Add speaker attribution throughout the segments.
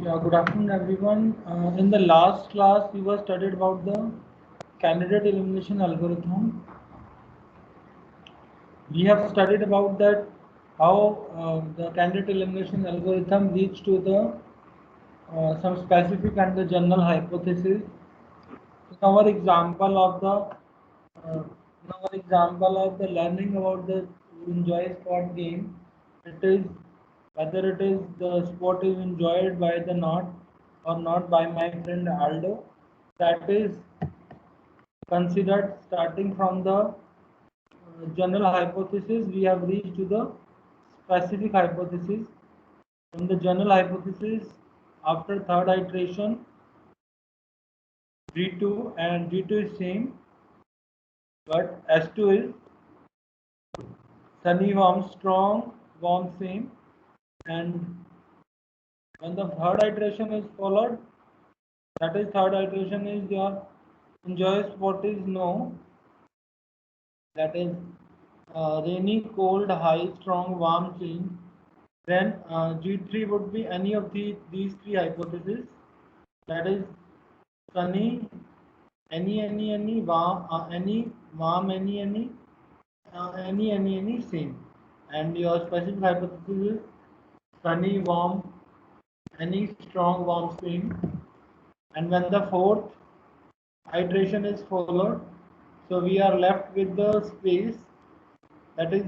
Speaker 1: Yeah, good afternoon, everyone. In the last class, we were studied about the candidate elimination algorithm. We have studied about that how the candidate elimination algorithm leads to the some specific and the general hypothesis. In our example of the learning about the enjoy sport game, it is whether it is the sport is enjoyed by the not or not by my friend Aldo. That is considered starting from the general hypothesis. We have reached to the specific hypothesis. From the general hypothesis, after third iteration, G2 and G2 is same, but S2 is sunny, warm, strong, warm, same. And when the third iteration is followed, that is third iteration is your enjoy sport is no, that is rainy, cold, high, strong, warm, change. Then G3 would be any of these three hypotheses. That is sunny, any, warm, any, same. And your specific hypothesis is sunny, warm, any, strong, warm, same. And when the fourth iteration is followed, so we are left with the space. That is,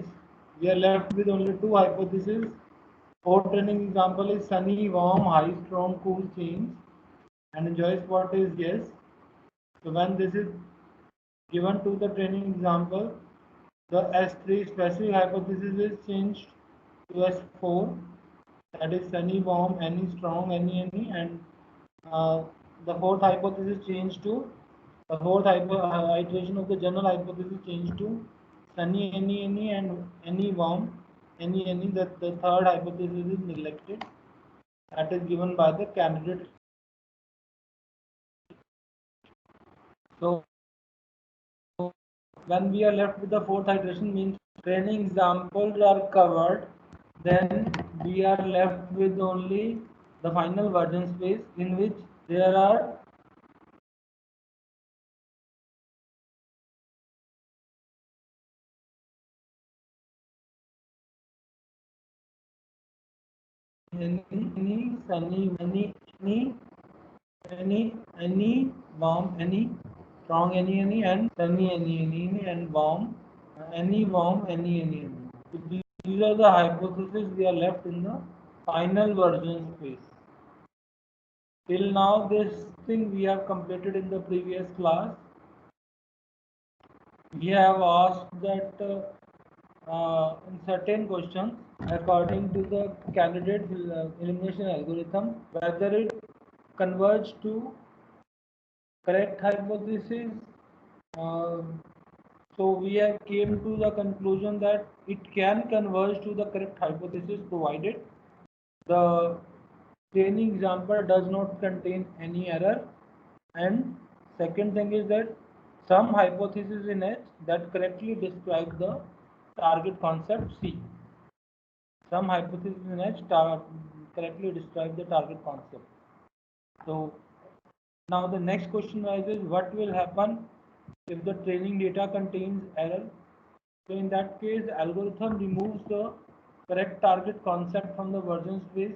Speaker 1: we are left with only two hypotheses. Fourth training example is sunny, warm, high, strong, cool, change. And enjoy spot is yes. So when this is given to the training example, the S3 specific hypothesis is changed to S4. That is sunny, warm, any, strong, any, and uh, the fourth hypothesis changed to the fourth iteration of the general hypothesis changed to sunny, any, and any, warm, any. That the third hypothesis is neglected. That is given by the candidate. So when we are left with the fourth iteration means training examples are covered, then we are left with only the final version space in which there are any, sunny, any, warm, any, strong, any, and sunny, any, and warm, any, warm, any. So these are the hypotheses we are left in the final version space. Till now, this thing we have completed in the previous class. We have asked that in certain questions, according to the candidate elimination algorithm, whether it converges to correct hypothesis. Uh, so we have came to the conclusion that it can converge to the correct hypothesis provided the training example does not contain any error, and second thing is that some hypothesis in it that correctly describe the target concept C. Some hypothesis in it correctly describe the target concept. So now the next question arises, what will happen if the training data contains error? So in that case, the algorithm removes the correct target concept from the version space.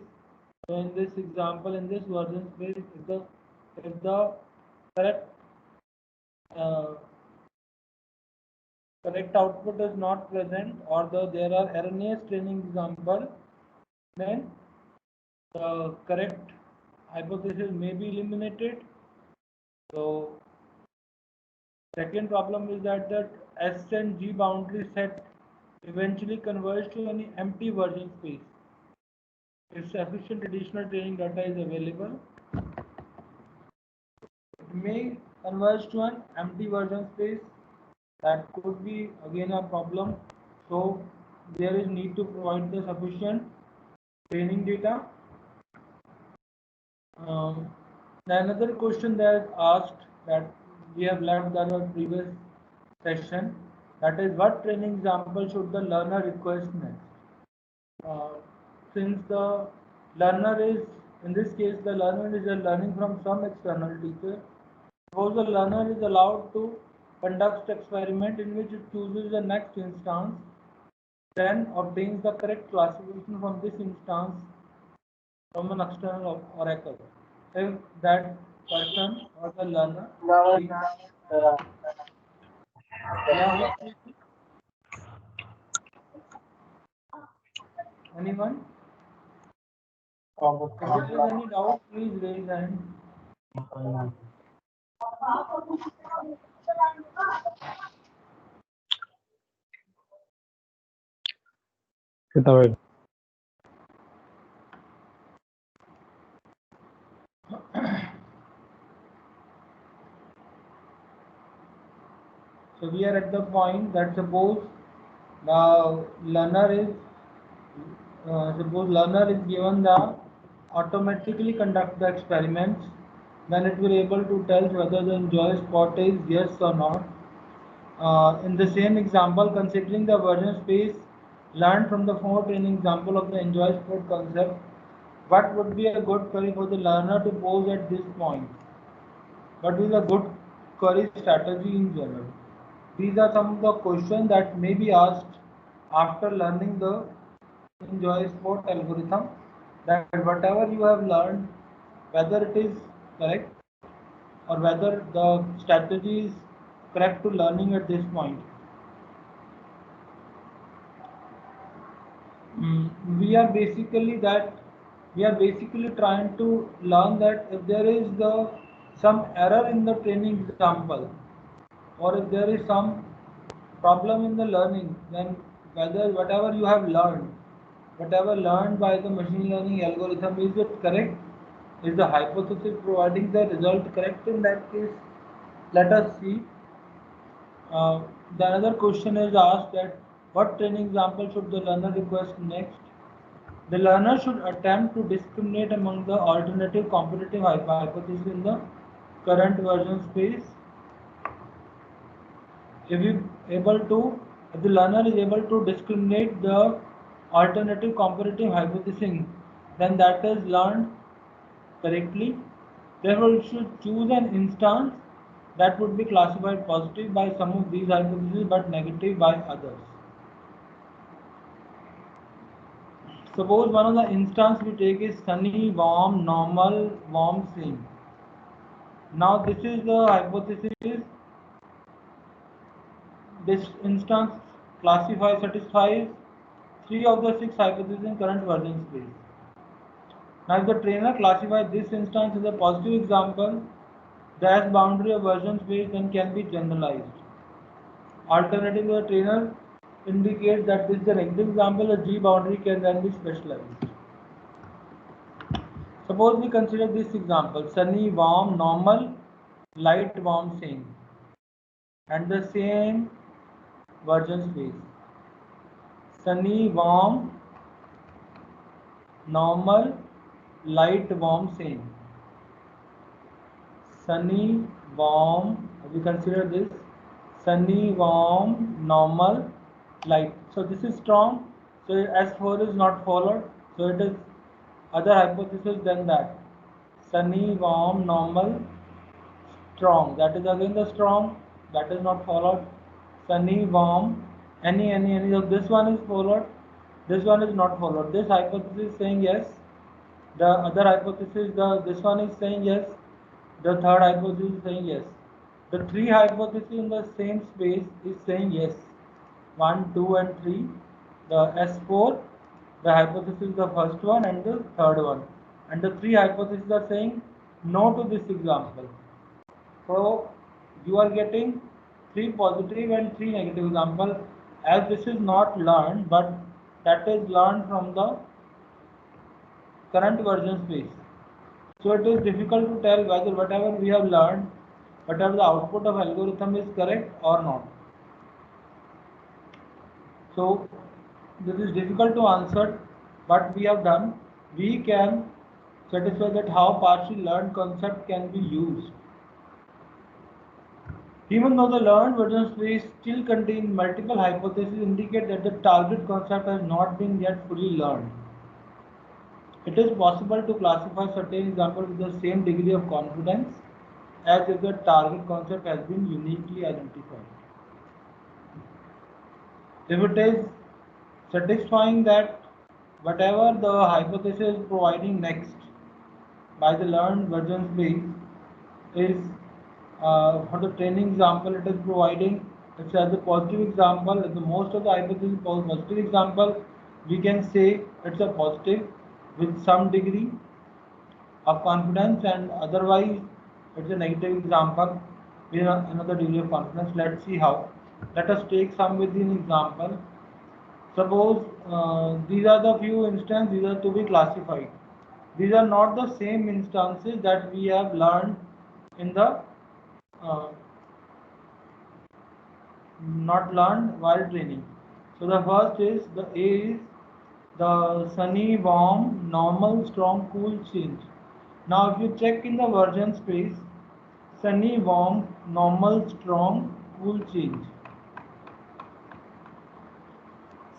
Speaker 1: So in this example, in this version space, if the correct uh, correct output is not present or there are erroneous training example, then the correct hypothesis may be eliminated. So second problem is that S and G boundary set eventually converge to any empty version space. If sufficient additional training data is available, it may converge to an empty version space. That could be again a problem. So there is need to provide the sufficient training data. Another question that is asked that we have learned in our previous session, that is what training example should the learner request next? Since the learner is In this case, the learner is learning from some external teacher. Suppose the learner is allowed to conduct experiment in which it chooses the next instance, then obtains the correct classification from this instance from an external oracle. If that person or the learner, yeah, anyone? If there is any doubt, please raise hand. So we are at the point that suppose learner is given the automatically conduct the experiments, then it will able to tell whether the enjoy spot is yes or not. In the same example, considering the version space learned from the four training example of the enjoy sport concept, what would be a good query for the learner to pose at this point? What is a good query strategy in general? These are some of the questions that may be asked after learning the enjoy sport algorithm, that whatever you have learned, whether it is correct or whether the strategy is correct to learning at this point. We are basically trying to learn that if there is some error in the training example, or if there is some problem in the learning, then whether whatever you have learned, whatever learned by the machine learning algorithm, is it correct? Is the hypothesis providing the result correct? In that case, let us see. The another question is asked that what training example should the learner request next? The learner should attempt to discriminate among the alternative competitive hypotheses in the current version space. If the learner is able to discriminate the alternative competitive hypothesis, then that is learned correctly. Therefore, it should choose an instance that would be classified positive by some of these hypotheses but negative by others. Suppose one of the instance we take is sunny, warm, normal, warm, same. Now this is the hypothesis. This instance satisfies 3 of the 6 hypotheses in current version space. Now if the trainer classifies this instance as a positive example, the S boundary of version space then can be generalized. Alternatively, the trainer indicates that this is an negative example, the G boundary can then be specialized. Suppose we consider this example, sunny, warm, normal, light, warm, same, and the same version space. Sunny, warm, normal, light, warm, same. Sunny, warm, we consider this, sunny, warm, normal, light. So this is strong, so S4 is not followed, so it is other hypothesis than that. Sunny, warm, normal, strong, that is again the strong, that is not followed. Sunny, warm, any, so this one is followed, this one is not followed. This hypothesis is saying yes, the other hypothesis, this one is saying yes, the third hypothesis is saying yes. The 3 hypotheses in the same space is saying yes. 1, 2 and 3. The S4, the hypothesis is the first one and the third one. And the 3 hypotheses are saying no to this example. So you are getting 3 positive and 3 negative example, as this is not learned, but that is learned from the current version space. So it is difficult to tell whether whatever we have learned, whatever the output of algorithm is correct or not. So this is difficult to answer. What we have done, we can satisfy that how partially learned concept can be used. Even though the learned version space still contains multiple hypotheses, indicate that the target concept has not been yet fully learned. It is possible to classify certain examples with the same degree of confidence as if the target concept has been uniquely identified. If it is satisfying that whatever the hypothesis is providing next by the learned version space is for the training example, it is providing, it's as a positive example, the most of the hypothesis positive example, we can say it's a positive with some degree of confidence, and otherwise it's a negative example with another degree of confidence. Let's see how. Let us take some within example. Suppose these are the few instances, these are to be classified. These are not the same instances that we have learned in the not learned while training. So the first is the A is the sunny, warm, normal, strong, cool change. Now if you check in the version space, sunny, warm, normal, strong, cool change.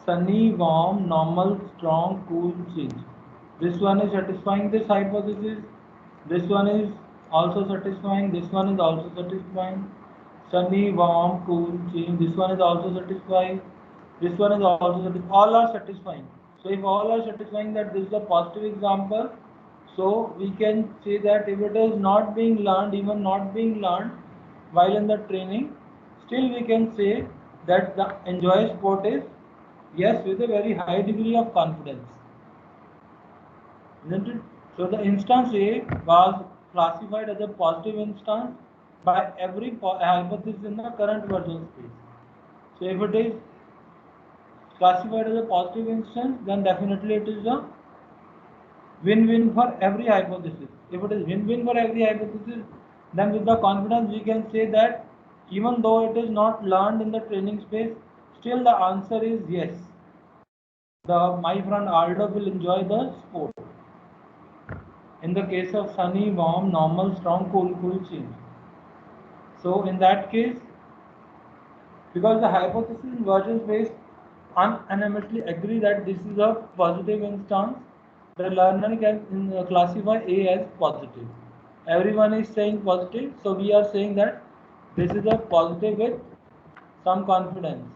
Speaker 1: Sunny, warm, normal, strong, cool change. This one is satisfying this hypothesis. This one is also satisfying. This one is also satisfying. Sunny, warm, cool change. This one is also satisfying. This one is also satisfying. All are satisfying. So if all are satisfying, that this is a positive example. So we can say that if it is not being learned, even not being learned while in the training, still we can say that the enjoy sport is yes with a very high degree of confidence. Isn't it? So the instance A was classified as a positive instance by every hypothesis in the current version space. So if it is classified as a positive instance, then definitely it is a win-win for every hypothesis. If it is win-win for every hypothesis, then with the confidence we can say that even though it is not learned in the training space, still the answer is yes. My friend Aldo will enjoy the sport. In the case of sunny, warm, normal, strong, cool change. So in that case, because the hypothesis in version space unanimously agree that this is a positive instance, the learner can classify A as positive. Everyone is saying positive, so we are saying that this is a positive with some confidence.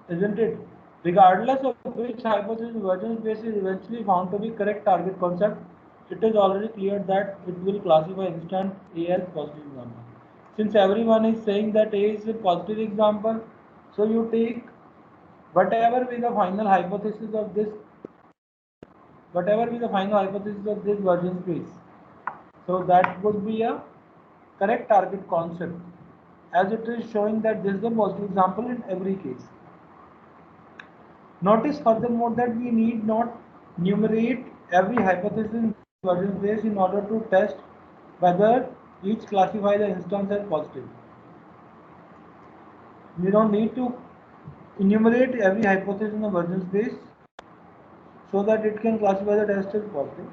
Speaker 1: Isn't it? Regardless of which hypothesis version space is eventually found to be correct target concept, it is already clear that it will classify instant A as positive example. Since everyone is saying that A is a positive example, so you take whatever be the final hypothesis of this, version space. So that would be a correct target concept, as it is showing that this is a positive example in every case. Notice furthermore that we need not numerate every hypothesis in version space in order to test whether each classify the instance as positive. We don't need to enumerate every hypothesis in the version space so that it can classify the test as positive.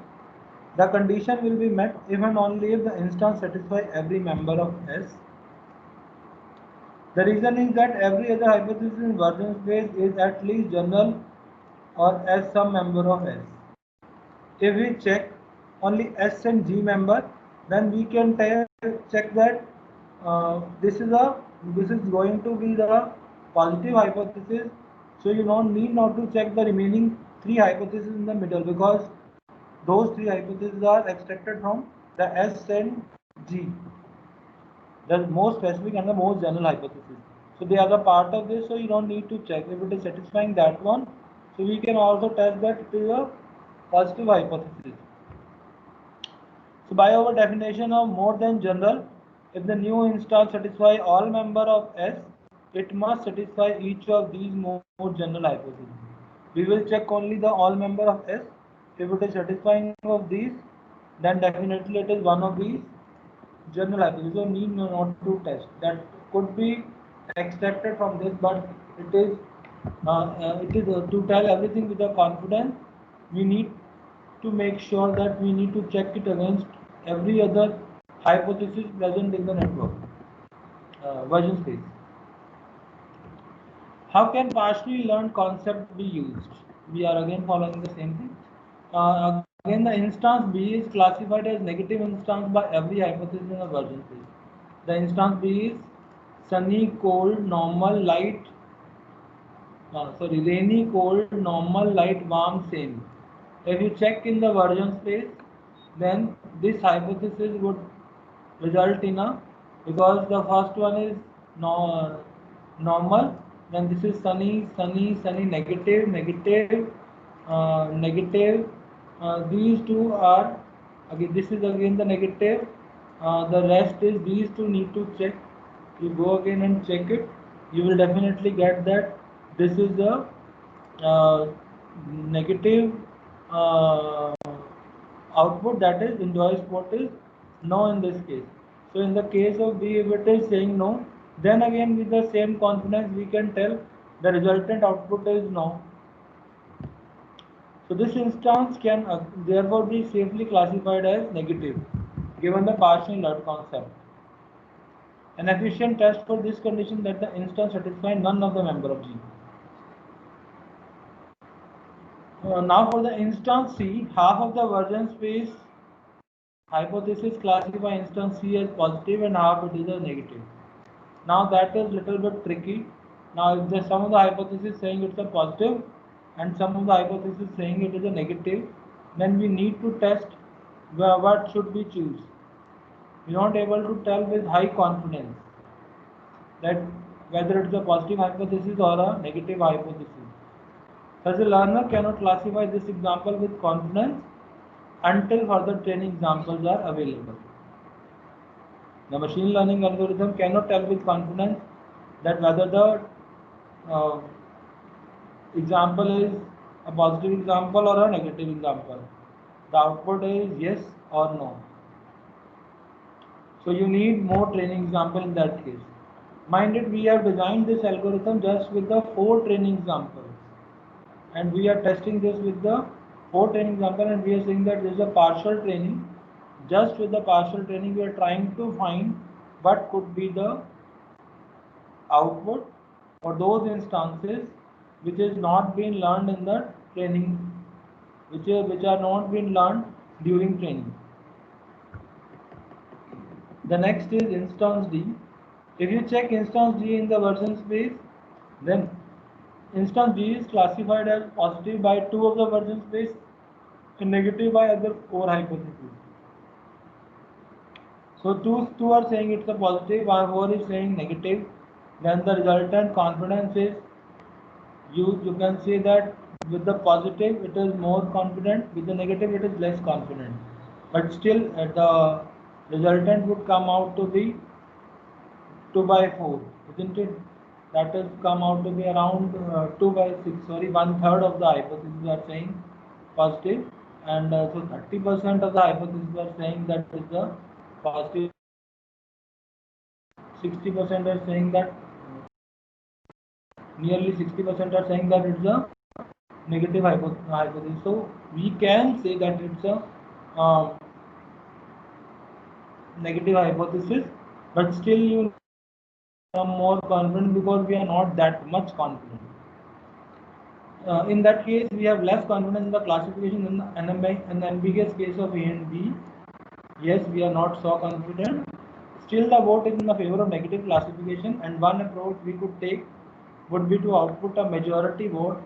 Speaker 1: The condition will be met if and only if the instance satisfies every member of S. The reason is that every other hypothesis in version space is at least general or as some member of S. If we check only S and G member, then we can check that this is going to be the positive hypothesis. So you don't need not to check the remaining three hypotheses in the middle, because those three hypotheses are extracted from the S and G, the most specific and the most general hypothesis. So they are the part of this, so you don't need to check if it is satisfying that one. So we can also test that it is a positive hypothesis. So by our definition of more than general, if the new instance satisfies all member of S, it must satisfy each of these more general hypotheses. We will check only the all member of S. If it is satisfying of these, then definitely it is one of these general hypothesis. So need not to test. That could be extracted from this, but it is to tell everything with a confidence. We need to make sure that we need to check it against every other hypothesis present in the network version space. How can partially learned concept be used? we are again following the same thing. Again, the instance B is classified as negative instance by every hypothesis in the version space. The instance B is sunny, cold, normal, light, rainy, cold, normal, light, warm, same. If you check in the version space, then this hypothesis would result in a, because the first one is normal, then this is sunny, sunny, sunny, negative, negative, negative. These two are again. This is again the negative. The rest is these two need to check. You go again and check it. You will definitely get that this is a negative uh, output, that is invoice port is no in this case. So in the case of B, if it is saying no, then again with the same confidence we can tell the resultant output is no. So this instance can therefore be safely classified as negative given the partial NUT concept. An efficient test for this condition that the instance satisfies none of the member of G. Now for the instance C, half of the version space hypothesis classify instance C as positive and half it is a negative. Now that is little bit tricky. Now if there's some of the hypothesis saying it's a positive and some of the hypothesis saying it is a negative, then we need to test what should we choose. We are not able to tell with high confidence that whether it's a positive hypothesis or a negative hypothesis. Thus, a learner cannot classify this example with confidence until further training examples are available. The machine learning algorithm cannot tell with confidence that whether the uh, example is a positive example or a negative example. The output is yes or no. So you need more training example in that case. Mind it, we have designed this algorithm just with the 4 training examples. And we are testing this with the 4 training example, and we are saying that this is a partial training. Just with the partial training, we are trying to find what could be the output for those instances which is not been learned in the training, which are not been learned during training. The next is instance D. If you check instance D in the version space, then instance D is classified as positive by 2 of the version space and negative by other 4 hypotheses. So two are saying it's a positive, while 4 is saying negative. Then the resultant confidence is, you can say that with the positive it is more confident, with the negative it is less confident. But still the resultant would come out to be 2 by 4, isn't it? That has come out to be around 2 by 6, sorry, 1/3 of the hypotheses are saying positive, and so 30% of the hypotheses are saying that is the positive, 60% are saying that, nearly 60% are saying that it's a negative hypothesis. So we can say that it's a negative hypothesis, but still you are more confident because we are not that much confident. In that case, we have less confidence in the classification in the ambiguous case of A and B. Yes, we are not so confident. Still, the vote is in the favor of negative classification, and one approach we could take would be to output a majority vote,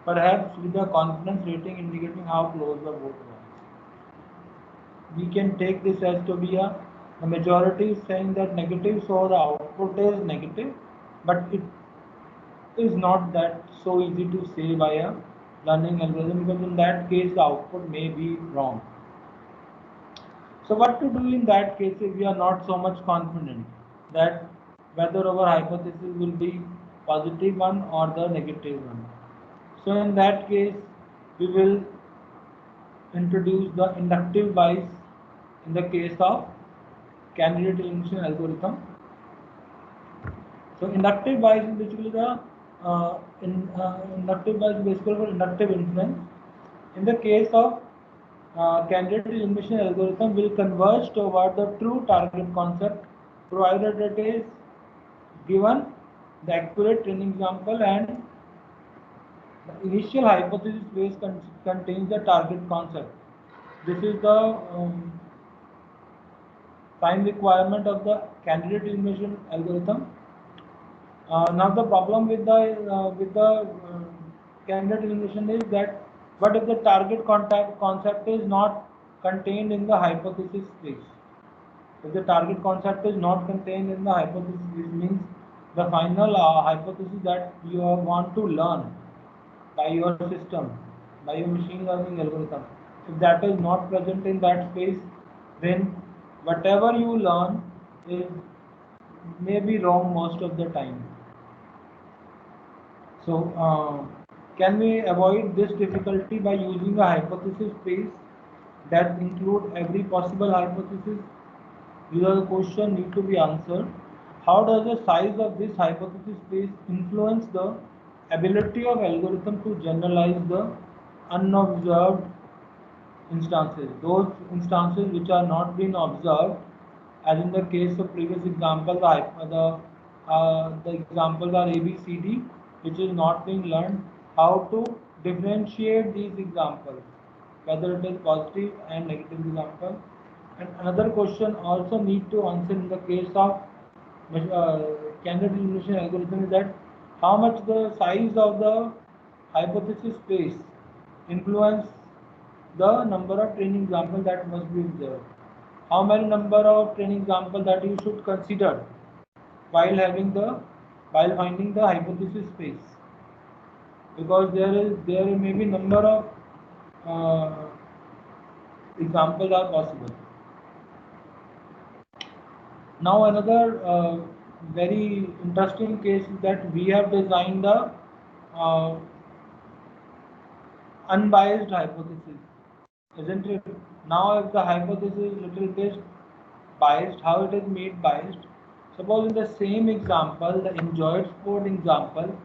Speaker 1: perhaps with a confidence rating indicating how close the vote was. We can take this as to be the majority is saying that negative, so the output is negative, but it is not that so easy to say by a learning algorithm, because in that case the output may be wrong. So what to do in that case if we are not so much confident that whether our hypothesis will be positive one or the negative one? So in that case we will introduce the inductive bias in the case of candidate elimination algorithm. So inductive bias is basically the inductive bias is basically for inductive inference. In the case of candidate elimination algorithm will converge toward the true target concept, provided it is given the accurate training example and The initial hypothesis space contains the target concept. This is the time requirement of the candidate elimination algorithm. Now the problem with the candidate elimination is that what if the target contact concept is not contained in the hypothesis space? If the target concept is not contained in the hypothesis, this means the final hypothesis that you want to learn by your system, by your machine learning algorithm. If that is not present in that space, then whatever you learn is may be wrong most of the time. So, can we avoid this difficulty by using a hypothesis space that include every possible hypothesis? These are the questions need to be answered. How does the size of this hypothesis space influence the ability of algorithm to generalize the unobserved instances? Those instances which are not being observed, as in the case of previous example, the examples are A, B, C, D, which is not being learned. How to differentiate these examples, whether it is positive and negative example. And another question also need to answer in the case of candidate elimination algorithm is that how much the size of the hypothesis space influence the number of training examples that must be observed. How many number of training examples that you should consider while finding the hypothesis space, because there may be number of examples are possible. Now another very interesting case is that we have designed the unbiased hypothesis, isn't it? Now if the hypothesis is little bit biased, how it is made biased? Suppose in the same example, the enjoyed sport example,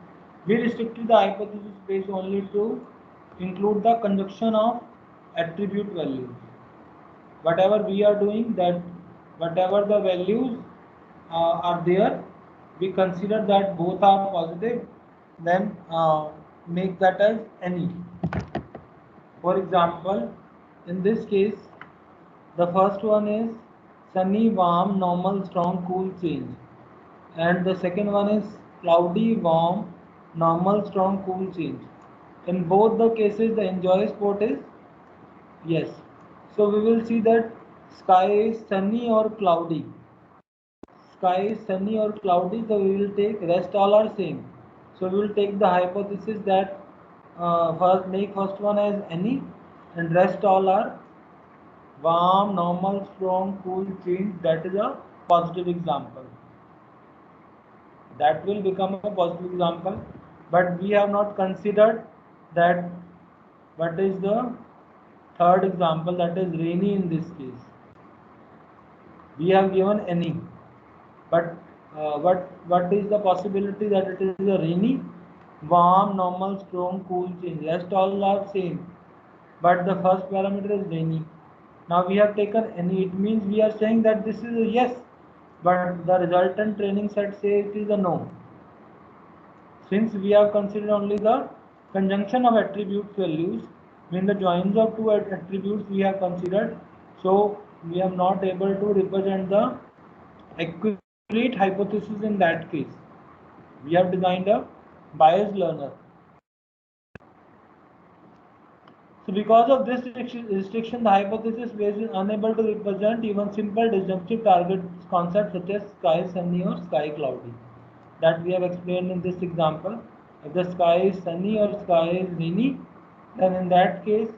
Speaker 1: we restricted the hypothesis space only to include the conjunction of attribute values. Whatever we are doing, that whatever the values are there, we consider that both are positive, then make that as any. For example, in this case, the first one is sunny, warm, normal, strong, cool, change. And the second one is cloudy, warm, normal, strong, cool, change. In both the cases, the enjoy sport is yes. So we will see that sky is sunny or cloudy. Sky is sunny or cloudy, so we will take rest all are same. So we will take the hypothesis that first one as any and rest all are warm, normal, strong, cool, change. That is a positive example. That will become a positive example, but we have not considered that what is the third example, that is rainy. In this case we have given any, but what is the possibility that it is a rainy, warm, normal, strong, cool, change? Rest all are same, but the first parameter is rainy. Now we have taken any, it means we are saying that this is a yes, but the resultant training set says it is a no. Since we have considered only the conjunction of attribute values, when the joins of two attributes we have considered, so we are not able to represent the accurate hypothesis in that case. We have designed a biased learner. So because of this restriction, the hypothesis space is unable to represent even simple disjunctive target concepts such as sky sunny or sky cloudy, that we have explained in this example. If the sky is sunny or sky is rainy, then in that case,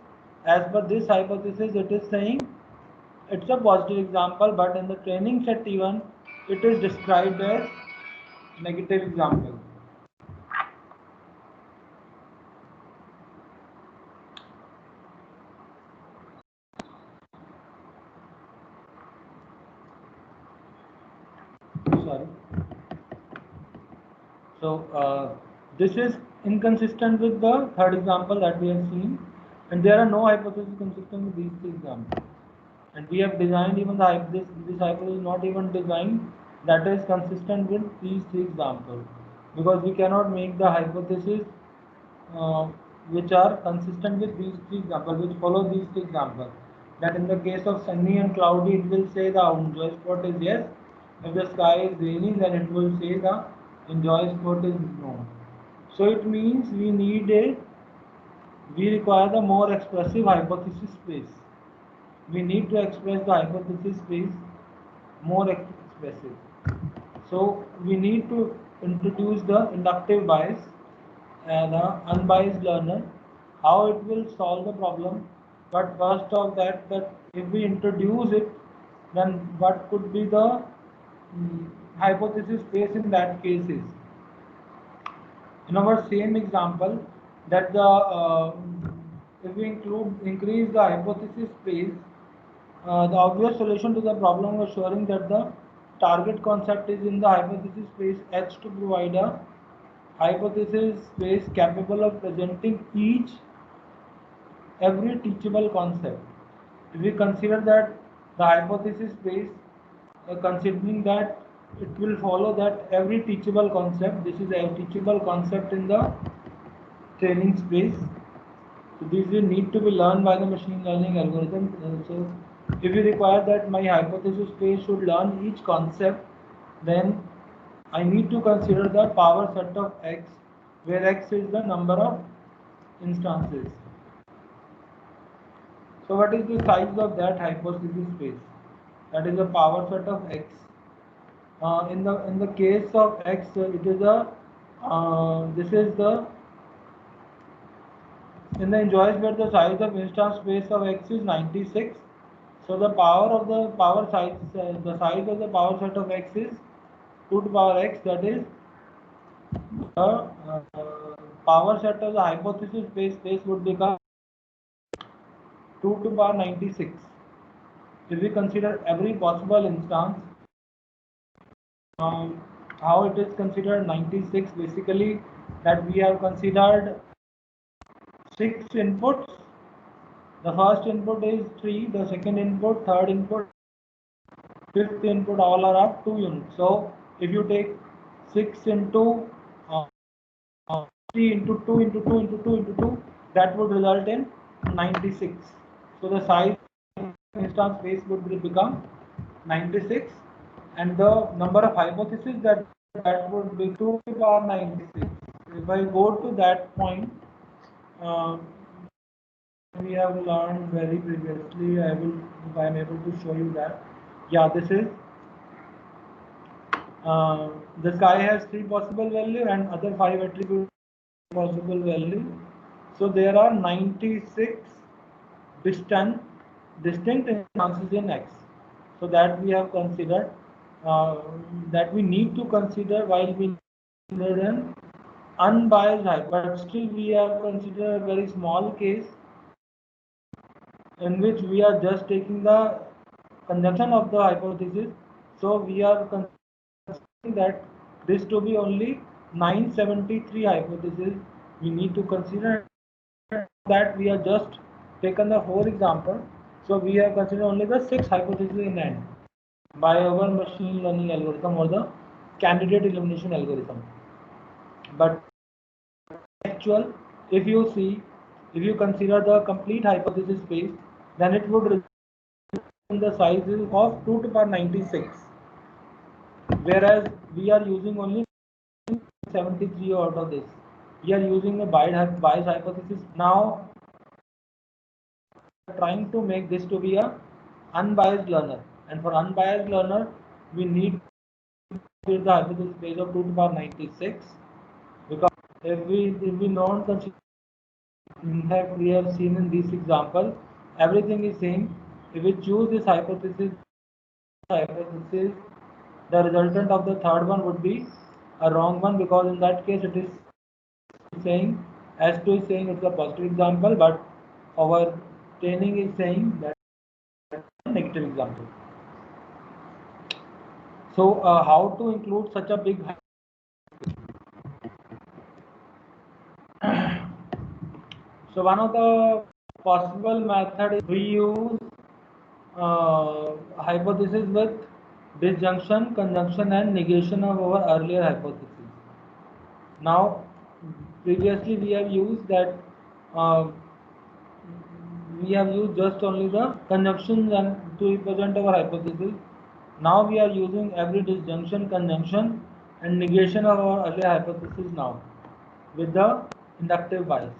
Speaker 1: as per this hypothesis, it is saying it's a positive example, but in the training set even, it is described as negative example. Sorry. So this is inconsistent with the third example that we have seen, and there are no hypotheses consistent with these three examples. And we have designed even this hypothesis is not even designed that is consistent with these three examples, because we cannot make the hypothesis which are consistent with these three examples, which follow these three examples. That in the case of sunny and cloudy, it will say the enjoy spot is yes. If the sky is rainy, then it will say the enjoy spot is no. So it means we require the more expressive hypothesis space. We need to express the hypothesis space more expressive. So we need to introduce the inductive bias and the unbiased learner, how it will solve the problem. But first of that if we introduce it, then what could be the hypothesis space in that case is. In our same example, that if we increase the hypothesis space, the obvious solution to the problem was showing that the target concept is in the hypothesis space H to provide a hypothesis space capable of presenting every teachable concept. If we consider that the hypothesis space, considering that it will follow that every teachable concept, this is a teachable concept in the training space. So these will need to be learned by the machine learning algorithm. So if you require that my hypothesis space should learn each concept, then I need to consider the power set of X, where X is the number of instances. So what is the size of that hypothesis space? That is the power set of X. In the case of X, it is this is the in the enjoys where the size of instance space of X is 96. So the power size, the size of the power set of X is 2 to the power X. That is the power set of the hypothesis space would become 2 to the power 96. If we consider every possible instance, how it is considered 96, basically that we have considered 6 inputs. The first input is 3, the second input, third input, fifth input, all are of 2 units. So if you take 6 into 3 into 2 into 2 into 2 into 2, that would result in 96. So the size of instance space would become 96, and the number of hypotheses that would be 2 to the power 96. If I go to that point, we have learned very previously, if I am able to show you that. Yeah, this is the sky has 3 possible values and other 5 attribute possible value. So there are 96 distinct instances in X. So that we have considered, that we need to consider while we consider an unbiased hypothesis. But still we have considered a very small case in which we are just taking the conjunction of the hypothesis. So we are considering that this to be only 973 hypotheses. We need to consider that we have just taken the 4 example. So we have considered only the 6 hypotheses in end by our machine learning algorithm or the candidate elimination algorithm. But actual, if you consider the complete hypothesis space, then it would result in the size of 2 to the power 96, whereas we are using only 73 out of this. We are using a biased hypothesis. Now trying to make this to be a unbiased learner, and for unbiased learner we need to the hypothesis space of 2 to the power 96, because if we don't consider, in fact we have seen in this example everything is same. If we choose this hypothesis, the resultant of the third one would be a wrong one, because in that case it is saying S2 is saying it's a positive example, but our training is saying that it's a negative example. So how to include such a big so one of the possible method is we use hypothesis with disjunction, conjunction and negation of our earlier hypothesis. Now previously we have used that we have used just only the conjunctions and to represent our hypothesis. Now we are using every disjunction, conjunction and negation of our earlier hypothesis now with the inductive bias.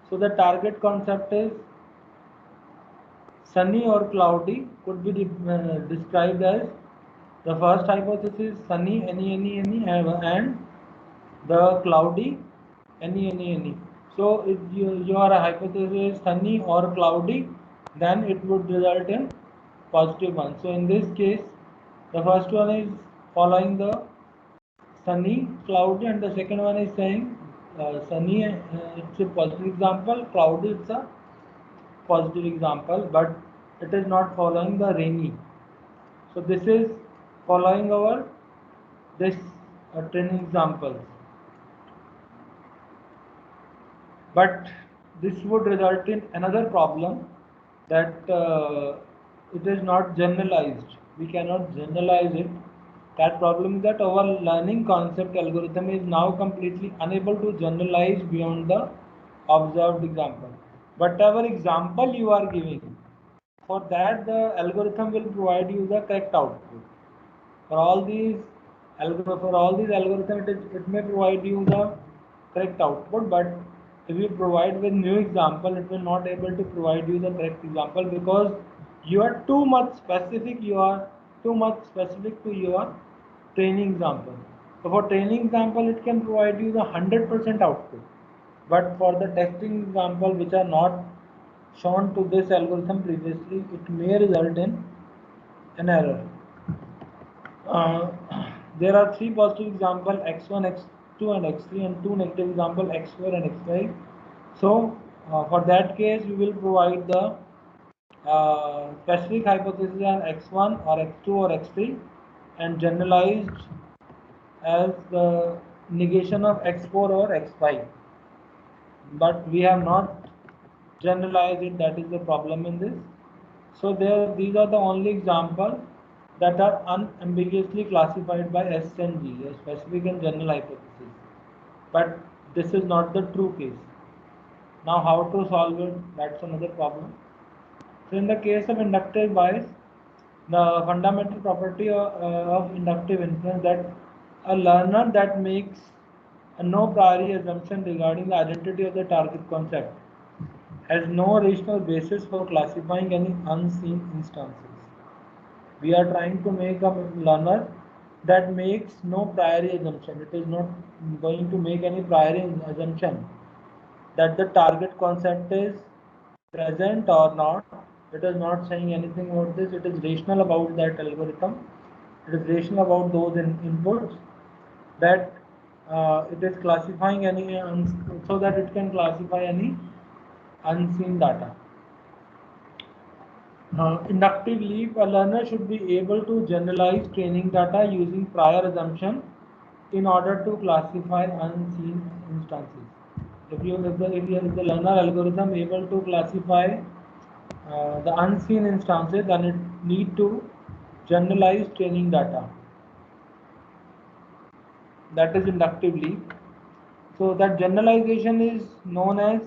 Speaker 1: So the target concept is sunny or cloudy could be described as the first hypothesis sunny any and the cloudy any. So if your hypothesis is sunny or cloudy, then it would result in positive one. So in this case, the first one is following the sunny, cloudy, and the second one is saying sunny, it's a positive example, cloudy, it's a positive example, but it is not following the rainy. So this is following our this training examples. But this would result in another problem that it is not generalized. We cannot generalize it. That problem is that our learning concept algorithm is now completely unable to generalize beyond the observed example. Whatever example you are giving, for that the algorithm will provide you the correct output. For all these algorithms, it may provide you the correct output, but if you provide with new example, it will not able to provide you the correct example because you are too much specific. You are too much specific to your training example. So for training example, it can provide you the 100% output, but for the testing example, which are not shown to this algorithm previously, it may result in an error. There are three positive example x1, x2 and x3 and two negative example x4 and x5. So for that case we will provide the specific hypothesis on x1 or x2 or x3 and generalized as the negation of x4 or x5. But we have not generalized it, that is the problem in this. So these are the only examples that are unambiguously classified by S and G, a specific and general hypothesis. But this is not the true case. Now how to solve it, that's another problem. So in the case of inductive bias, the fundamental property of inductive inference that a learner that makes a no priori assumption regarding the identity of the target concept has no rational basis for classifying any unseen instances. We are trying to make a learner that makes no priori assumption. It is not going to make any priori assumption that the target concept is present or not. It is not saying anything about this. It is rational about that algorithm. It is rational about those inputs that it is classifying any so that it can classify any unseen data. Inductive leap, a learner should be able to generalize training data using prior assumption in order to classify unseen instances. If the learner algorithm able to classify the unseen instances, then it need to generalize training data. That is inductive leap. So that generalization is known as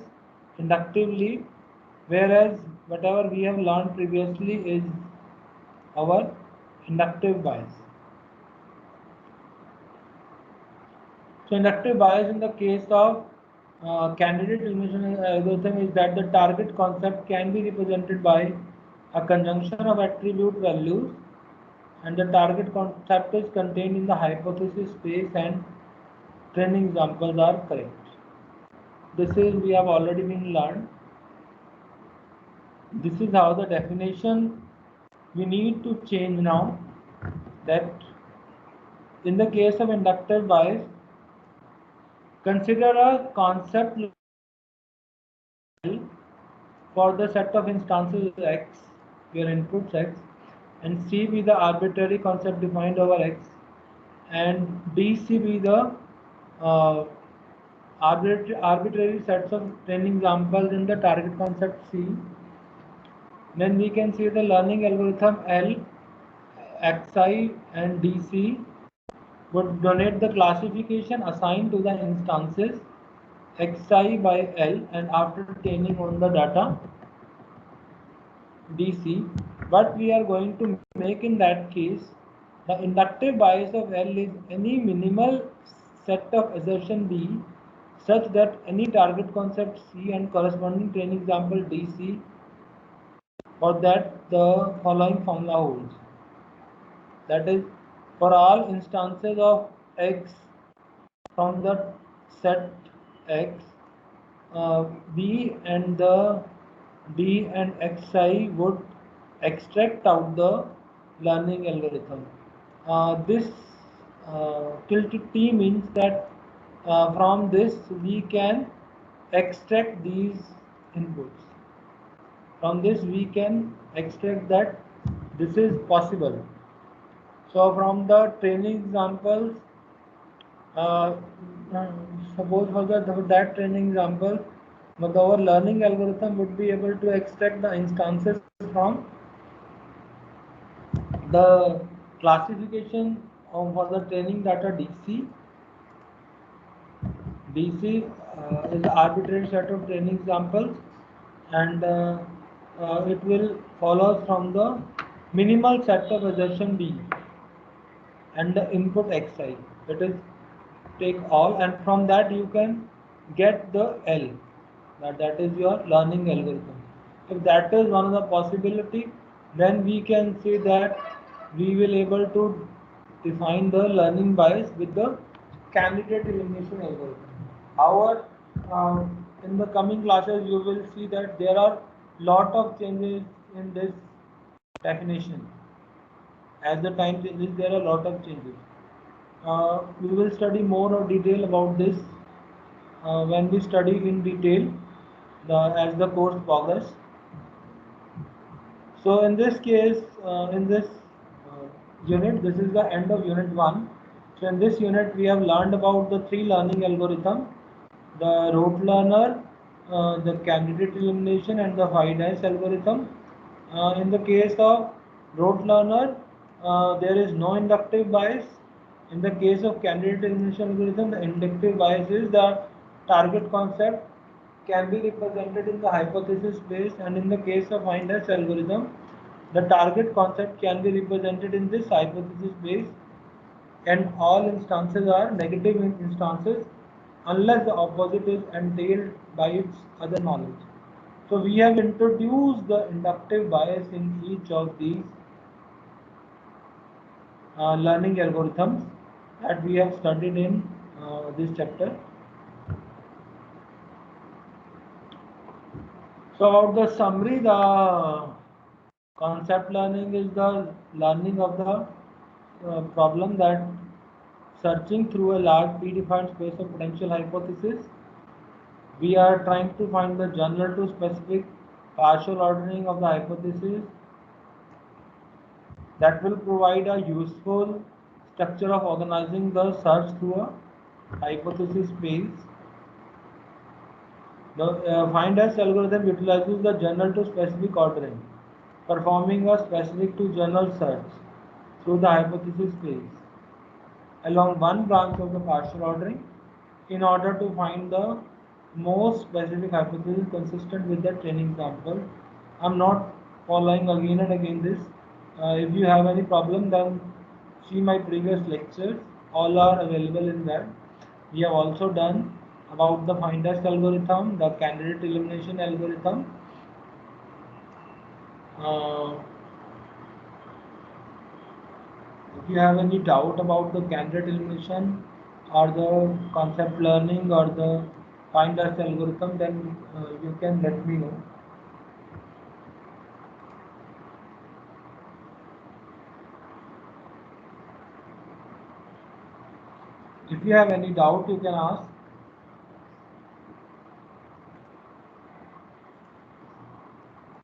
Speaker 1: inductive leap, whereas whatever we have learned previously is our inductive bias. So inductive bias in the case of candidate elimination algorithm is that the target concept can be represented by a conjunction of attribute values and the target concept is contained in the hypothesis space and training examples are correct. This is we have already been learned. This is how the definition we need to change now, that in the case of inductive bias, consider a concept for the set of instances x, your inputs x, and C be the arbitrary concept defined over x, and DC be the arbitrary sets of training examples in the target concept C. Then we can see the learning algorithm L, XI and DC would donate the classification assigned to the instances xi by L, and after training on the data DC, what we are going to make in that case, the inductive bias of L is any minimal set of assertion B such that any target concept C and corresponding training example DC for that the following formula holds. That is, for all instances of X from the set X, B and the D and Xi would extract out the learning algorithm. This tilt T means that from this we can extract these inputs. From this we can extract that this is possible. So from the training examples, uh, suppose for that training example, but our learning algorithm would be able to extract the instances from the classification for the training data DC. DC is the arbitrary set of training examples, and it will follow from the minimal set of assertion B and the input xi. That is, take all, and from that you can get the L. That is your learning algorithm. If that is one of the possibility, then we can say that we will able to define the learning bias with the candidate elimination algorithm. However, in the coming classes you will see that there are lot of changes in this definition. As the time changes, there are a lot of changes. We will study more of detail about this when we study in detail as the course progress. So in this case, in this unit, this is the end of unit 1. So in this unit, we have learned about the 3 learning algorithm: the rote learner, the candidate elimination, and the 5-dash algorithm. In the case of rote learner, there is no inductive bias. In the case of candidate elimination algorithm, the inductive bias is the target concept can be represented in the hypothesis space, and in the case of Finders algorithm, the target concept can be represented in this hypothesis space, and all instances are negative instances unless the opposite is entailed by its other knowledge. So we have introduced the inductive bias in each of these learning algorithms that we have studied in this chapter. So about the summary, the concept learning is the learning of the problem that searching through a large predefined space of potential hypotheses. We are trying to find the general to specific partial ordering of the hypothesis that will provide a useful structure of organizing the search through a hypothesis space. The Finders algorithm utilizes the general to specific ordering, performing a specific to general search through the hypothesis space along one branch of the partial ordering in order to find the most specific hypothesis consistent with the training example. I'm not following again and again this. If you have any problem, then see my previous lectures. All are available in that. We have also done about the Finders algorithm, the candidate elimination algorithm. If you have any doubt about the candidate elimination or the concept learning or the Finders algorithm, then you can let me know. If you have any doubt, you can ask.